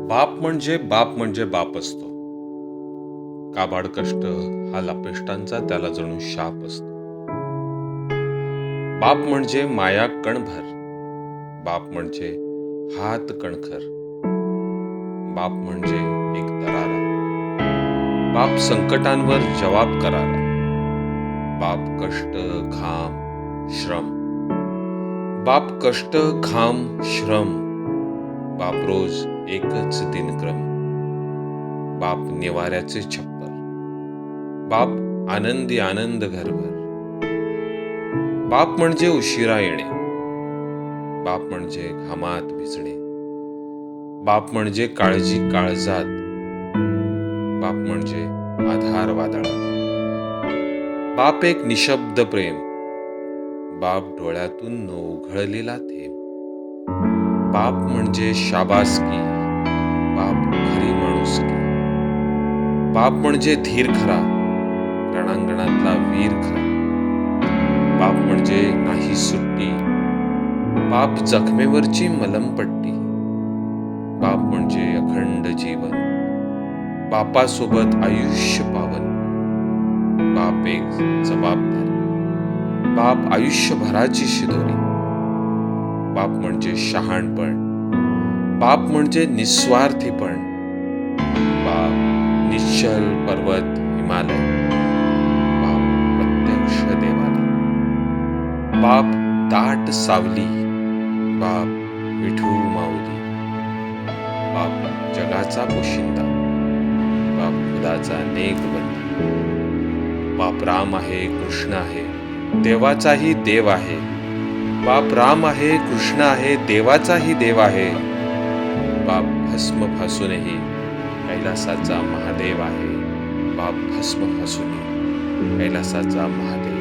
बाप म्हणजे बाप असतो. काबाड कष्ट हा लपेष्टांचा त्याला जणू शाप असतो. बाप म्हणजे माया कणभर, बाप म्हणजे हात कणखर, बाप म्हणजे एक दरारा, बाप संकटांवर जवाब करारा, बाप कष्ट घाम श्रम, बाप कष्ट घाम श्रम, बाप रोज एकच दिनक्रम, बाप निवाऱ्याचे छप्पर, बाप आनंदी आनंद घरभर, बाप म्हणजे उशिरा येणे, बाप म्हणजे घामात भिजणे, बाप म्हणजे काळजी काळजात, बाप म्हणजे आधार वादळात, बाप एक निशब्द प्रेम, बाप डोळ्यातून उघळलेला थेंब, बाप म्हणजे शाबासकी, बाप खरी माणुसकी, बाप म्हणजे धीर खरा, रणांगणातला वीर खरा, बाप म्हणजे नाही सुट्टी, बाप जखमेवरची मलमपट्टी, बाप म्हणजे अखंड जीवन, बापासोबत आयुष्य पावन, बाप एक जबाबदारी, बाप आयुष्यभराची शिदोरी, बाप म्हणजे शहाणपण, बाप म्हणजे निस्वार्थीपण, बाप निश्चल पर्वत हिमालय, बाप प्रत्यक्ष देवालय, बाप दाट सावली, बाप विठू माऊली, बाप जगाचा पोशिंदा, बाप खुदाचा नेकबंदा, बाप राम आहे कृष्ण आहे देवाचाही देव आहे, बाप राम आहे कृष्ण आहे देवाचाही देव आहे, बाप भस्म फासूनही कैलासाचा महादेव आहे, बाप भस्म फासूनही कैलासाचा महादेव